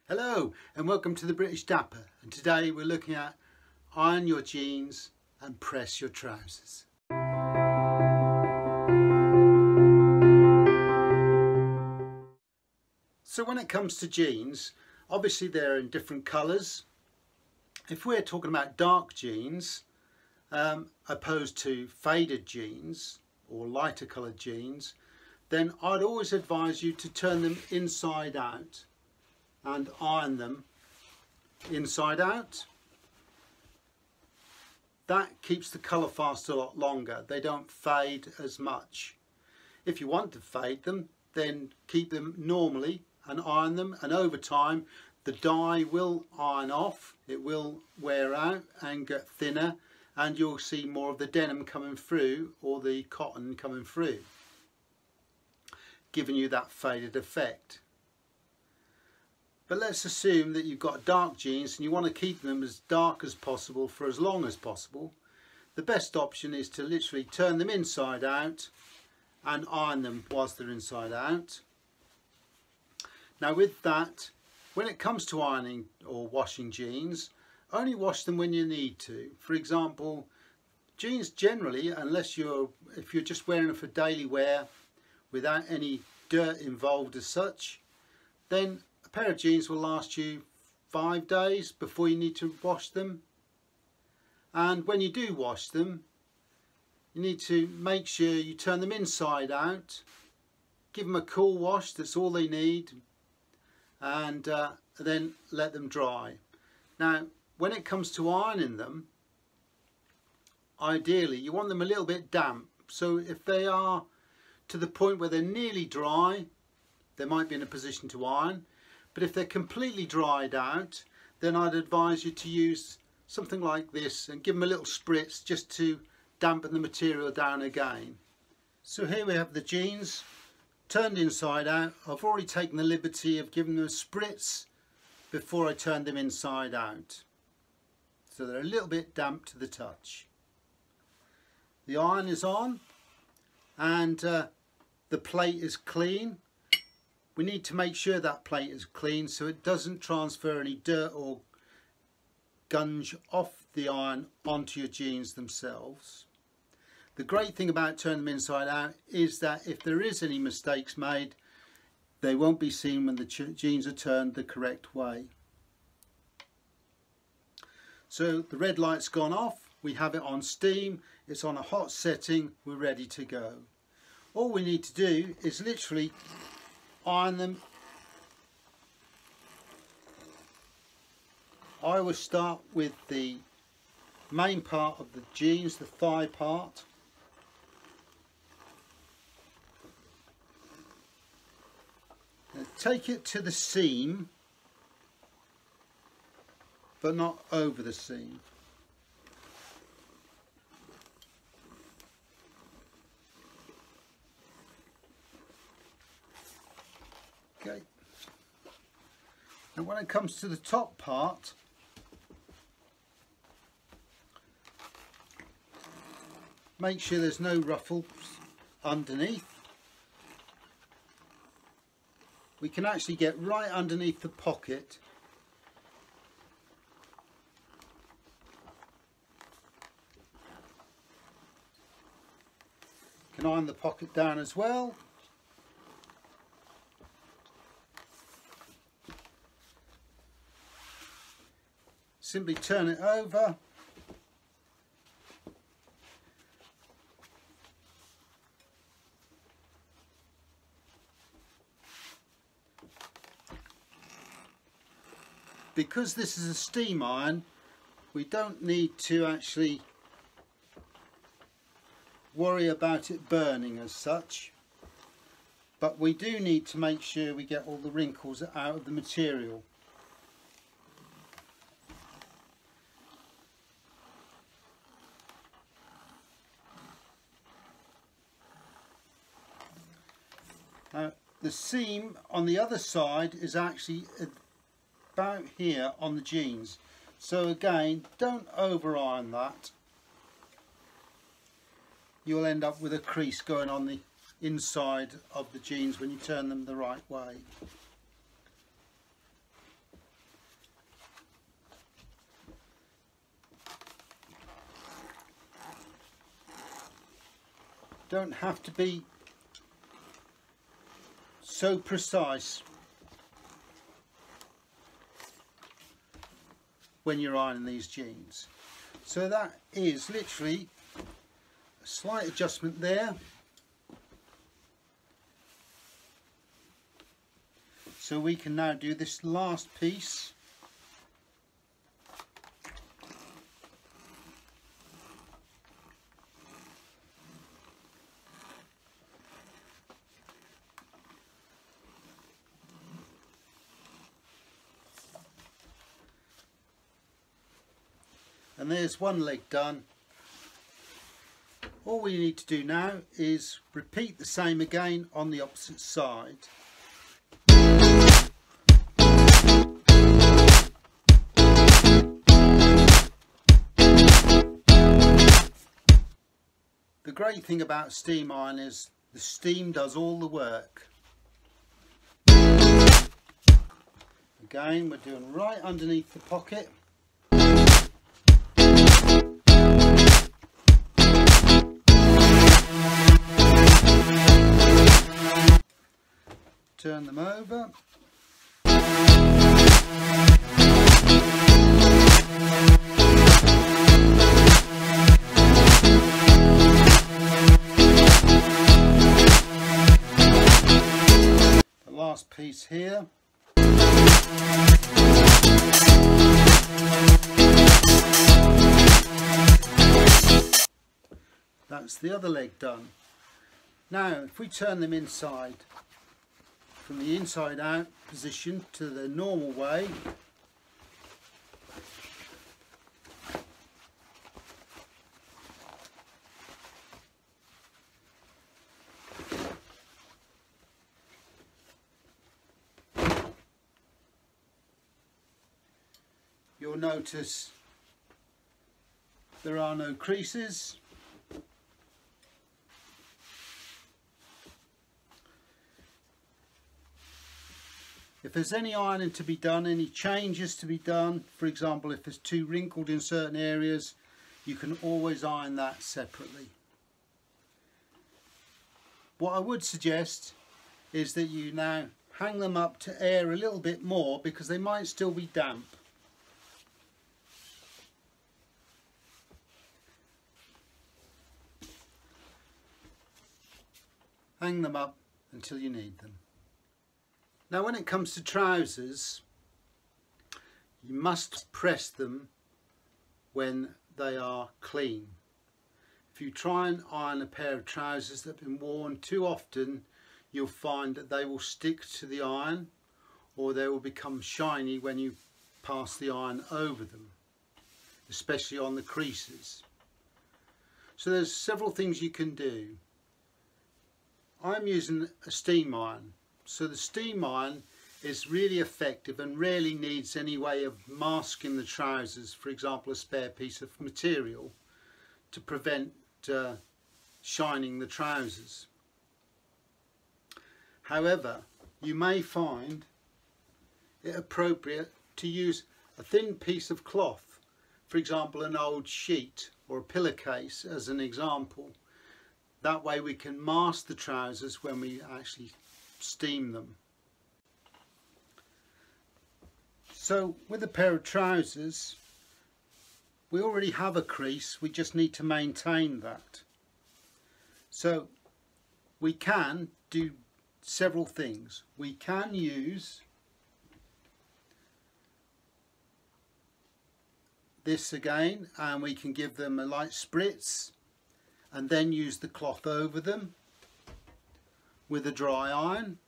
Hello and welcome to the British Dapper, and today we're looking at iron your jeans and press your trousers. So when it comes to jeans, obviously they're in different colours. If we're talking about dark jeans opposed to faded jeans or lighter coloured jeans, then I'd always advise you to turn them inside out and iron them inside out. That keeps the colour fast a lot longer. They don't fade as much. If you want to fade them, then keep them normally and iron them, and over time the dye will iron off, it will wear out and get thinner, and you'll see more of the denim coming through or the cotton coming through, giving you that faded effect. But let's assume that you've got dark jeans and you want to keep them as dark as possible for as long as possible. The best option is to literally turn them inside out and iron them whilst they're inside out. Now with that, when it comes to ironing or washing jeans, only wash them when you need to. For example, jeans generally, unless if you're just wearing them for daily wear without any dirt involved as such, then a pair of jeans will last you 5 days before you need to wash them. And when you do wash them, you need to make sure you turn them inside out, give them a cool wash, that's all they need, and then let them dry. Now when it comes to ironing them, ideally you want them a little bit damp, so if they are to the point where they're nearly dry, they might be in a position to iron. But if they're completely dried out, then I'd advise you to use something like this and give them a little spritz just to dampen the material down again. So here we have the jeans turned inside out. I've already taken the liberty of giving them a spritz before I turned them inside out, so they're a little bit damp to the touch. The iron is on and the plate is clean. We need to make sure that plate is clean so it doesn't transfer any dirt or gunge off the iron onto your jeans themselves. The great thing about turning them inside out is that if there is any mistakes made, they won't be seen when the jeans are turned the correct way. So the red light's gone off, we have it on steam, it's on a hot setting, we're ready to go. All we need to do is literally iron them. I will start with the main part of the jeans, the thigh part. Now take it to the seam, but not over the seam. Okay. And when it comes to the top part, make sure there's no ruffles underneath. We can actually get right underneath the pocket . Can iron the pocket down as well. Simply turn it over . Because this is a steam iron, we don't need to actually worry about it burning as such, but we do need to make sure we get all the wrinkles out of the material. Now, the seam on the other side is actually about here on the jeans, so again, don't over iron that. You'll end up with a crease going on the inside of the jeans when you turn them the right way. don't have to be so precise when you're ironing these jeans. So that is literally a slight adjustment there. So we can now do this last piece. And there's one leg done. All we need to do now is repeat the same again on the opposite side. The great thing about steam iron is the steam does all the work. Again, we're doing right underneath the pocket. Turn them over. The last piece here. That's the other leg done. Now if we turn them inside, from the inside out position to the normal way, you'll notice there are no creases. If there's any ironing to be done, any changes to be done, for example if it's too wrinkled in certain areas, you can always iron that separately. What I would suggest is that you now hang them up to air a little bit more because they might still be damp. Hang them up until you need them. Now when it comes to trousers, you must press them when they are clean. If you try and iron a pair of trousers that have been worn too often, you'll find that they will stick to the iron or they will become shiny when you pass the iron over them, especially on the creases. So there's several things you can do. I'm using a steam iron. So the steam iron is really effective and rarely needs any way of masking the trousers, for example a spare piece of material, to prevent shining the trousers. However, you may find it appropriate to use a thin piece of cloth, for example an old sheet or a pillowcase as an example. That way we can mask the trousers when we actually steam them. So with a pair of trousers, we already have a crease, we just need to maintain that. So we can do several things. We can use this again and we can give them a light spritz and then use the cloth over them with a dry iron,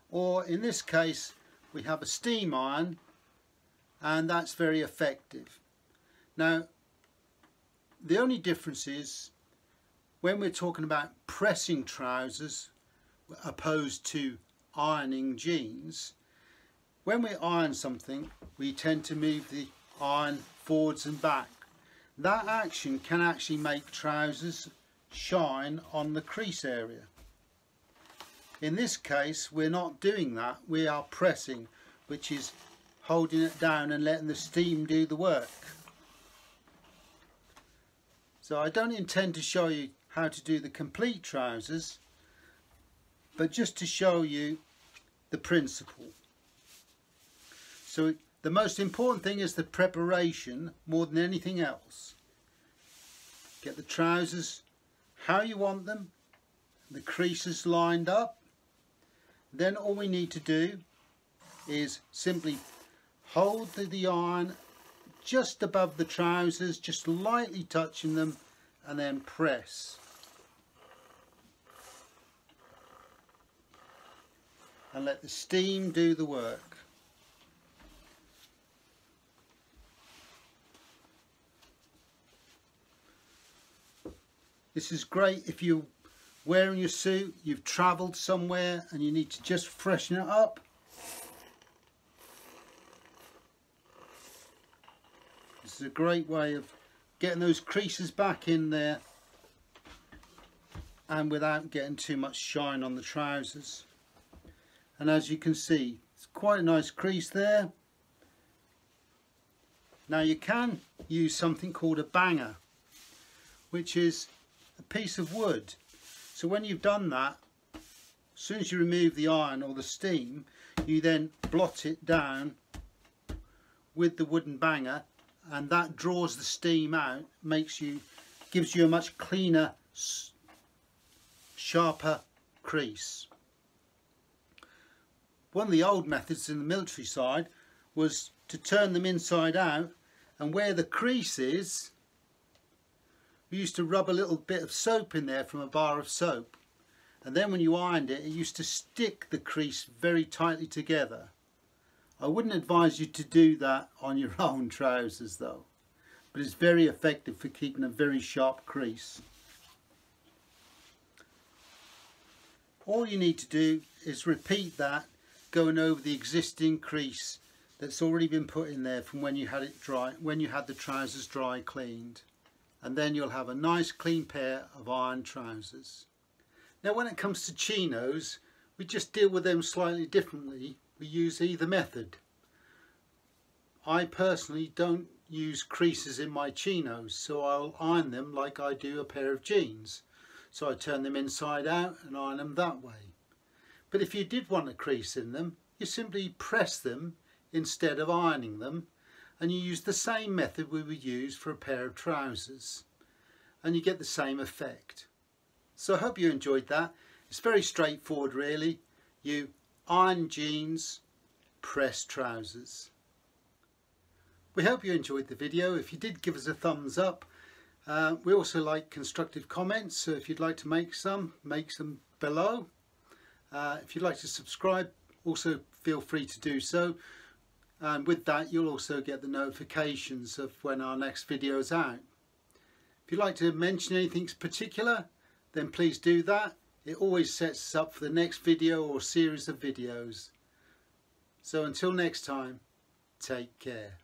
or in this case we have a steam iron and that's very effective. Now the only difference is when we're talking about pressing trousers opposed to ironing jeans, when we iron something we tend to move the iron forwards and back. That action can actually make trousers shine on the crease area. In this case we're not doing that, we are pressing, which is holding it down and letting the steam do the work. So I don't intend to show you how to do the complete trousers, but just to show you the principle. So the most important thing is the preparation more than anything else. Get the trousers how you want them, the creases lined up. Then all we need to do is simply hold the iron just above the trousers, just lightly touching them, and then press. And let the steam do the work. This is great if you're wearing your suit, you've travelled somewhere and you need to just freshen it up. This is a great way of getting those creases back in there and without getting too much shine on the trousers. And as you can see, it's quite a nice crease there. Now you can use something called a banger, which is a piece of wood. So when you've done that, as soon as you remove the iron or the steam, you then blot it down with the wooden banger, and that draws the steam out, gives you a much cleaner, sharper crease. One of the old methods in the military side was to turn them inside out, and where the crease is, we used to rub a little bit of soap in there from a bar of soap, and then when you ironed it, it used to stick the crease very tightly together. I wouldn't advise you to do that on your own trousers though, but it's very effective for keeping a very sharp crease. All you need to do is repeat that, going over the existing crease that's already been put in there from when you had it dry, when you had the trousers dry cleaned, and then you'll have a nice clean pair of iron trousers. Now when it comes to chinos, we just deal with them slightly differently. We use either method. I personally don't use creases in my chinos, so I'll iron them like I do a pair of jeans. So I turn them inside out and iron them that way. But if you did want a crease in them, you simply press them instead of ironing them, and you use the same method we would use for a pair of trousers, and you get the same effect. So I hope you enjoyed that. It's very straightforward really. You iron jeans, press trousers. We hope you enjoyed the video. If you did, give us a thumbs up. We also like constructive comments, so if you'd like to make some below. If you'd like to subscribe, also feel free to do so. And with that, you'll also get the notifications of when our next video is out. If you'd like to mention anything particular, then please do that. It always sets us up for the next video or series of videos. So until next time, take care.